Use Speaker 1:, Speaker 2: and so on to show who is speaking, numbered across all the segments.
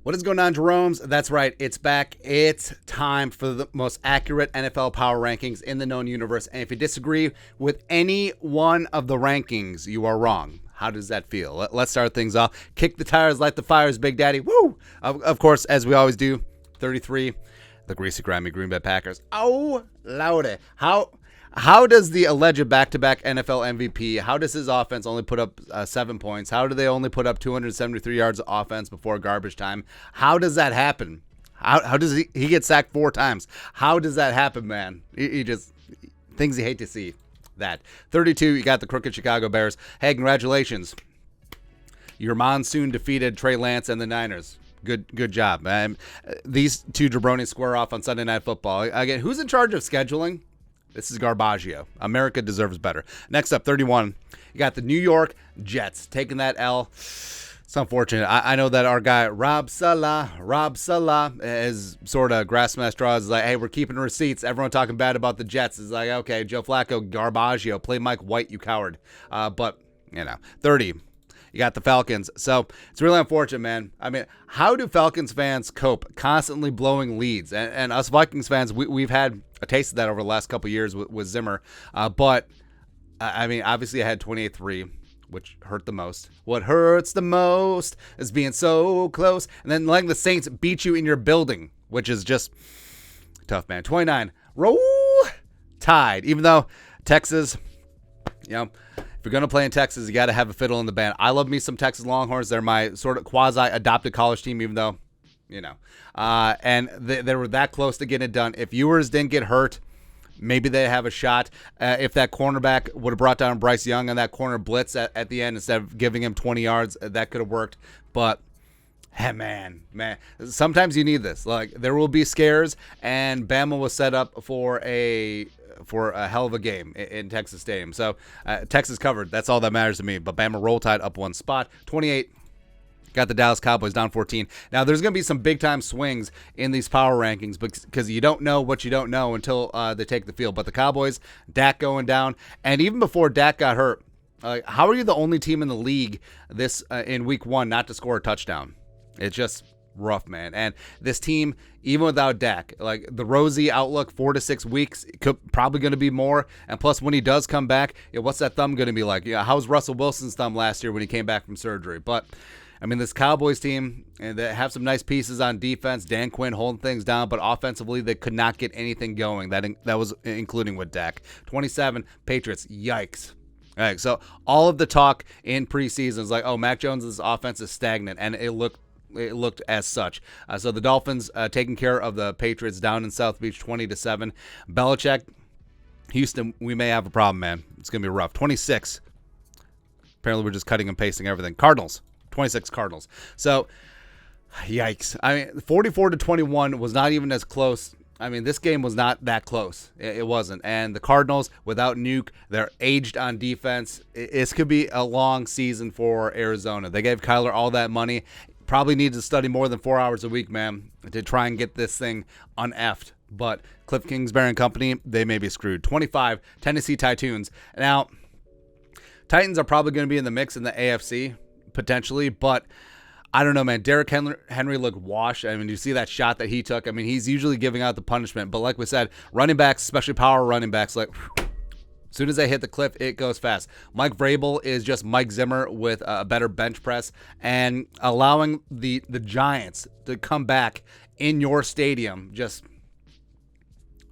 Speaker 1: What is going on, Jerome's? That's right. It's back. It's time for the most accurate NFL power rankings in the known universe. And if you disagree with any one of the rankings, you are wrong. How does that feel? Let's start things off. Kick the tires, light the fires, Big Daddy. Woo! Of course, as we always do, 33, the greasy, grimy Green Bay Packers. Oh, lordy. How does the alleged back-to-back NFL MVP, how does his offense only put up 7 points? How do they only put up 273 yards of offense before garbage time? How does that happen? How does he get sacked 4 times? How does that happen, man? He just, things you hate to see. That. 32, you got the crooked Chicago Bears. Hey, congratulations. Your monsoon defeated Trey Lance and the Niners. Good job, man. These two jabronis square off on Sunday Night Football. Again, who's in charge of scheduling? This is Garbaggio. America deserves better. Next up, 31. You got the New York Jets taking that L. It's unfortunate. I know that our guy, Rob Saleh, is sort of grasping at straws. Is like, hey, we're keeping receipts. Everyone talking bad about the Jets. Is like, okay, Joe Flacco, Garbaggio, play Mike White, you coward. But, 30. You got the Falcons. So it's really unfortunate, man. I mean, how do Falcons fans cope constantly blowing leads? And us Vikings fans, we've had a taste of that over the last couple of years with Zimmer. But, I mean, obviously I had 28-3, which hurt the most. What hurts the most is being so close. And then letting the Saints beat you in your building, which is just tough, man. 29, roll Tide. Even though Texas, if you're going to play in Texas, you got to have a fiddle in the band. I love me some Texas Longhorns. They're my sort of quasi-adopted college team, even though, and they were that close to getting it done. If Ewers didn't get hurt, maybe they have a shot. If that cornerback would have brought down Bryce Young on that corner blitz at the end instead of giving him 20 yards, that could have worked. But, hey, man, sometimes you need this. Like, there will be scares, and Bama was set up for a hell of a game in Texas Stadium. So Texas covered. That's all that matters to me. But Bama roll Tide up 1 spot. 28. Got the Dallas Cowboys down 14. Now, there's going to be some big-time swings in these power rankings because you don't know what you don't know until they take the field. But the Cowboys, Dak going down. And even before Dak got hurt, how are you the only team in the league this in week 1 not to score a touchdown? It's just rough, man. And this team, even without Dak, like the rosy outlook, 4 to 6 weeks, probably going to be more. And plus, when he does come back, what's that thumb going to be like? How's Russell Wilson's thumb last year when he came back from surgery? But I mean, this Cowboys team, and they have some nice pieces on defense. Dan Quinn holding things down, but offensively, they could not get anything going. That was including with Dak. 27, Patriots. Yikes. All right, so all of the talk in preseason is like, oh, Mac Jones' offense is stagnant, and it looked as such. So the Dolphins taking care of the Patriots down in South Beach, 20-7. Belichick, Houston, we may have a problem, man. It's going to be rough. 26. Apparently, we're just cutting and pasting everything. Cardinals. 26 Cardinals. So, yikes. I mean, 44-21 was not even as close. I mean, this game was not that close. It wasn't. And the Cardinals, without Nuke, they're aged on defense. This could be a long season for Arizona. They gave Kyler all that money. Probably needs to study more than 4 hours a week, man, to try and get this thing un-effed. But Cliff Kingsbury and company, they may be screwed. 25, Tennessee Titans. Now, Titans are probably going to be in the mix in the AFC, potentially, but I don't know, man. Derrick Henry looked washed. I mean, you see that shot that he took. I mean, he's usually giving out the punishment, but like we said, running backs, especially power running backs, like as soon as they hit the cliff, it goes fast. Mike Vrabel is just Mike Zimmer with a better bench press and allowing the Giants to come back in your stadium, just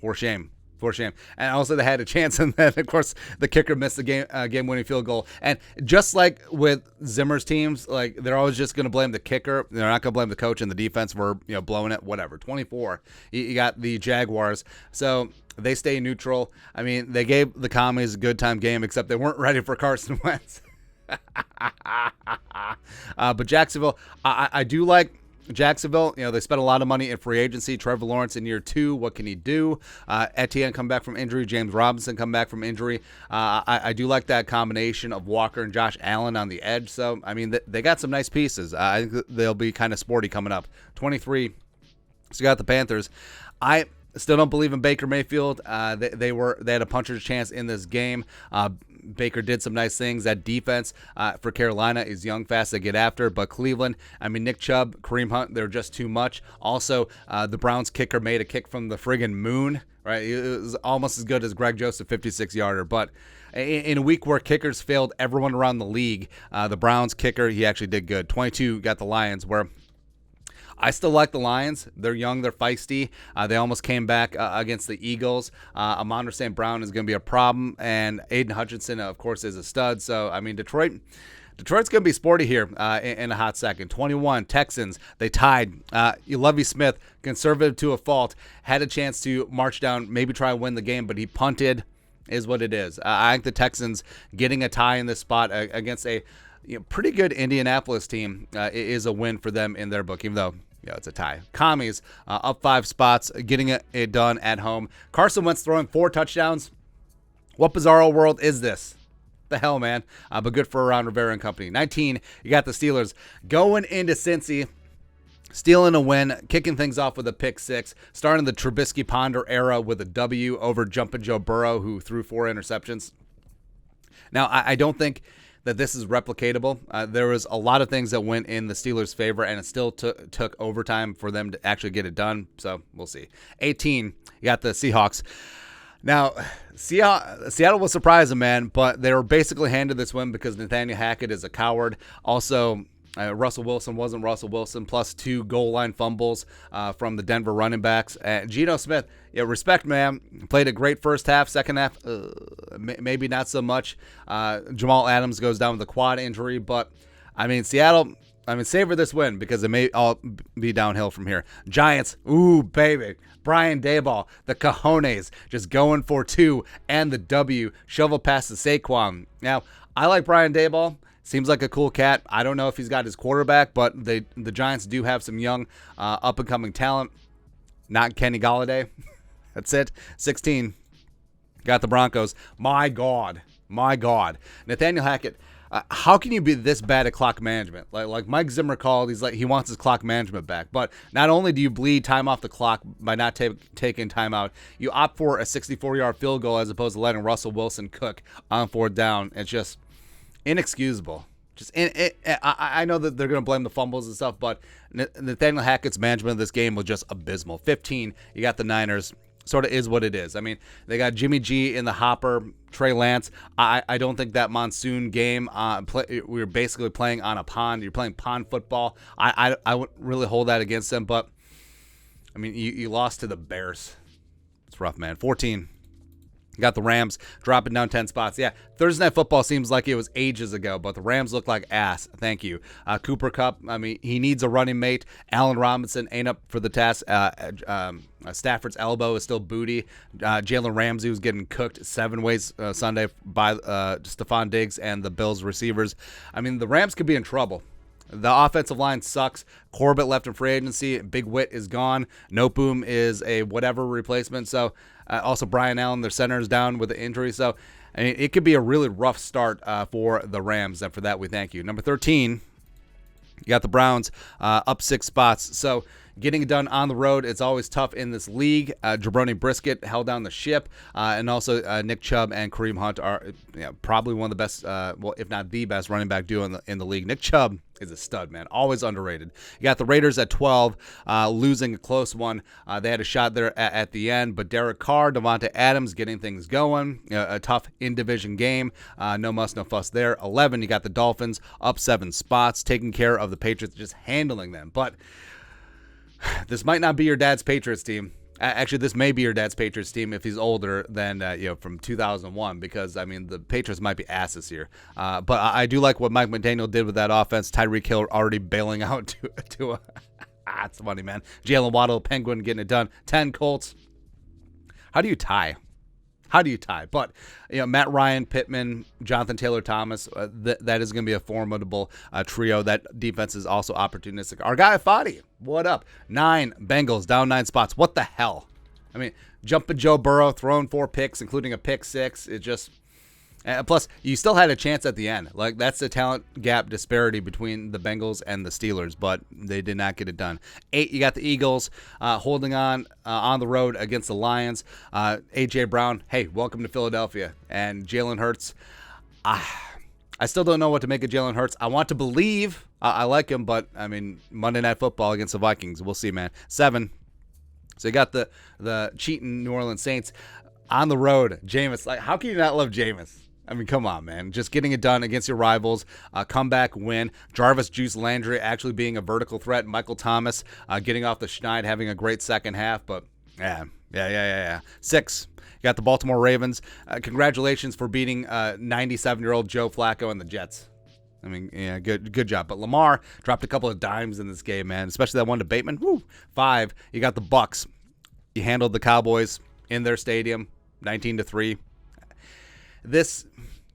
Speaker 1: for shame. For shame. And also they had a chance, and then, of course, the kicker missed the game-winning field goal. And just like with Zimmer's teams, like they're always just going to blame the kicker. They're not going to blame the coach and the defense for blowing it, whatever. 24. You got the Jaguars. So they stay neutral. I mean, they gave the Commies a good time game, except they weren't ready for Carson Wentz. But Jacksonville, I do like Jacksonville. They spent a lot of money in free agency. Trevor Lawrence in year 2. What can he do? Etienne come back from injury. James Robinson come back from injury. I do like that combination of Walker and Josh Allen on the edge. So, I mean, they got some nice pieces. I think they'll be kind of sporty coming up. 23. So you got the Panthers. Still don't believe in Baker Mayfield. They had a puncher's chance in this game. Baker did some nice things. That defense for Carolina is young, fast to get after. But Cleveland, I mean, Nick Chubb, Kareem Hunt, they're just too much. Also, the Browns kicker made a kick from the friggin' moon. Right, it was almost as good as Greg Joseph 56-yarder. But in a week where kickers failed everyone around the league, the Browns kicker, he actually did good. 22 got the Lions, where I still like the Lions. They're young. They're feisty. They almost came back against the Eagles. Amon St. Brown is going to be a problem. And Aiden Hutchinson, of course, is a stud. So, I mean, Detroit's going to be sporty here in a hot second. 21, Texans, they tied. Lovie Smith, conservative to a fault, had a chance to march down, maybe try and win the game, but he punted, is what it is. I think the Texans getting a tie in this spot against a pretty good Indianapolis team is a win for them in their book, even though it's a tie. Commies up 5 spots, getting it done at home. Carson Wentz throwing 4 touchdowns. What bizarro world is this? The hell, man. But good for Ron Rivera and company. 19, you got the Steelers going into Cincy, stealing a win, kicking things off with a pick 6, starting the Trubisky Ponder era with a W over Jumpin' Joe Burrow, who threw 4 interceptions. Now, I don't think that this is replicatable. There was a lot of things that went in the Steelers' favor, and it still took overtime for them to actually get it done. So we'll see. 18, you got the Seahawks. Now, Seattle was surprising, man, but they were basically handed this win because Nathaniel Hackett is a coward. Also, Russell Wilson wasn't Russell Wilson, plus 2 goal line fumbles from the Denver running backs. Geno Smith, respect, man. Played a great first half. Second half, maybe not so much. Jamal Adams goes down with a quad injury, but, I mean, Seattle, savor this win because it may all be downhill from here. Giants, ooh, baby. Brian Daboll, the cojones, just going for 2 and the W. Shovel past the Saquon. Now, I like Brian Daboll. Seems like a cool cat. I don't know if he's got his quarterback, but the Giants do have some young, up-and-coming talent. Not Kenny Golladay. That's it. 16. Got the Broncos. My God. Nathaniel Hackett, how can you be this bad at clock management? Like Mike Zimmer called, he wants his clock management back. But not only do you bleed time off the clock by not taking time out, you opt for a 64-yard field goal as opposed to letting Russell Wilson cook on 4th down. It's just inexcusable. I know that they're going to blame the fumbles and stuff, but Nathaniel Hackett's management of this game was just abysmal. 15, you got the Niners. Sort of is what it is. I mean, they got Jimmy G in the hopper, Trey Lance. I don't think that monsoon game, we were basically playing on a pond. You're playing pond football. I wouldn't really hold that against them, but, I mean, you lost to the Bears. It's rough, man. 14. You got the Rams dropping down 10 spots. Yeah, Thursday Night Football seems like it was ages ago, but the Rams look like ass. Thank you. Cooper Kupp, I mean, he needs a running mate. Allen Robinson ain't up for the task. Stafford's elbow is still booty. Jalen Ramsey was getting cooked 7 ways Sunday by Stephon Diggs and the Bills receivers. I mean, the Rams could be in trouble. The offensive line sucks. Corbett left in free agency. Big Wit is gone. Noteboom is a whatever replacement. So also Brian Allen, their center, is down with the injury. So I mean, it could be a really rough start for the Rams. And for that, we thank you. Number 13, you got the Browns up 6 spots. So getting it done on the road, it's always tough in this league. Jabroni Brisket held down the ship. And also Nick Chubb and Kareem Hunt are probably one of the best, if not the best running back duo in the league. Nick Chubb is a stud, man. Always underrated. You got the Raiders at 12, losing a close one. They had a shot there at the end, but Derek Carr, Devontae Adams getting things going. A tough in-division game. No muss, no fuss there. 11, you got the Dolphins up 7 spots, taking care of the Patriots, just handling them. But this might not be your dad's Patriots team. Actually, this may be your dad's Patriots team if he's older than from 2001, because I mean the Patriots might be asses here. But I do like what Mike McDaniel did with that offense. Tyreek Hill already bailing out to a it's funny, man. Jalen Waddle, Penguin getting it done. 10 Colts. How do you tie? But Matt Ryan, Pittman, Jonathan Taylor Thomas, that is going to be a formidable trio. That defense is also opportunistic. Our guy Fadi, what up? 9 Bengals down 9 spots. What the hell? I mean, jumping Joe Burrow, throwing 4 picks, including a pick 6. It just Plus, you still had a chance at the end. Like, that's the talent gap disparity between the Bengals and the Steelers, but they did not get it done. 8, you got the Eagles holding on the road against the Lions. A.J. Brown, hey, welcome to Philadelphia. And Jalen Hurts, I still don't know what to make of Jalen Hurts. I want to believe I like him, but, I mean, Monday Night Football against the Vikings. We'll see, man. 7. So you got the cheating New Orleans Saints on the road. Jameis, like, how can you not love Jameis? I mean, come on, man. Just getting it done against your rivals. Comeback win. Jarvis Juice Landry actually being a vertical threat. Michael Thomas getting off the schneid, having a great second half. But, yeah. 6. You got the Baltimore Ravens. Congratulations for beating 97-year-old Joe Flacco and the Jets. I mean, yeah, good job. But Lamar dropped a couple of dimes in this game, man, especially that one to Bateman. Woo. 5. You got the Bucs. You handled the Cowboys in their stadium, 19-3. This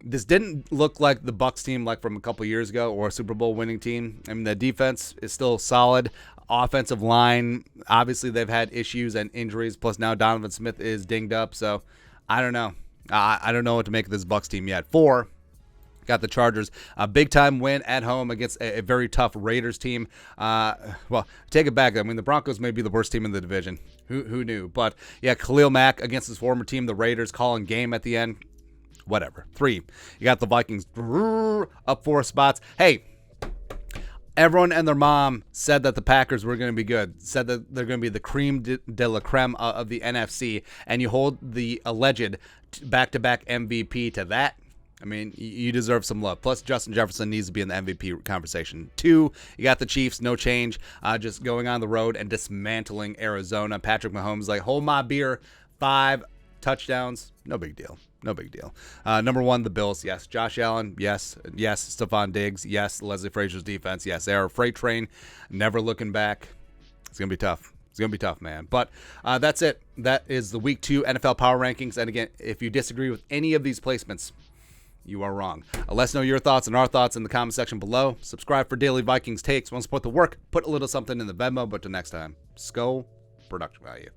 Speaker 1: didn't look like the Bucs team like from a couple years ago or a Super Bowl winning team. I mean, the defense is still solid. Offensive line, obviously they've had issues and injuries. Plus now Donovan Smith is dinged up. So I don't know. I don't know what to make of this Bucs team yet. 4, got the Chargers. A big-time win at home against a very tough Raiders team. Well, take it back. I mean, the Broncos may be the worst team in the division. Who knew? But, yeah, Khalil Mack against his former team, the Raiders, calling game at the end. Whatever. 3, you got the Vikings up 4 spots. Hey, everyone and their mom said that the Packers were going to be good, said that they're going to be the creme de la creme of the NFC, and you hold the alleged back-to-back MVP to that. I mean, you deserve some love. Plus, Justin Jefferson needs to be in the MVP conversation. 2, you got the Chiefs, no change, just going on the road and dismantling Arizona. Patrick Mahomes, like, hold my beer. 5 touchdowns, no big deal. No big deal. Number 1, the Bills. Yes. Josh Allen. Yes. Stephon Diggs. Yes. Leslie Frazier's defense. Yes. They are a freight train. Never looking back. It's going to be tough. It's going to be tough, man. But that's it. That is the Week 2 NFL Power Rankings. And again, if you disagree with any of these placements, you are wrong. Let us know your thoughts and our thoughts in the comment section below. Subscribe for daily Vikings takes. Want to support the work? Put a little something in the Venmo. But till next time, Skull Production Value.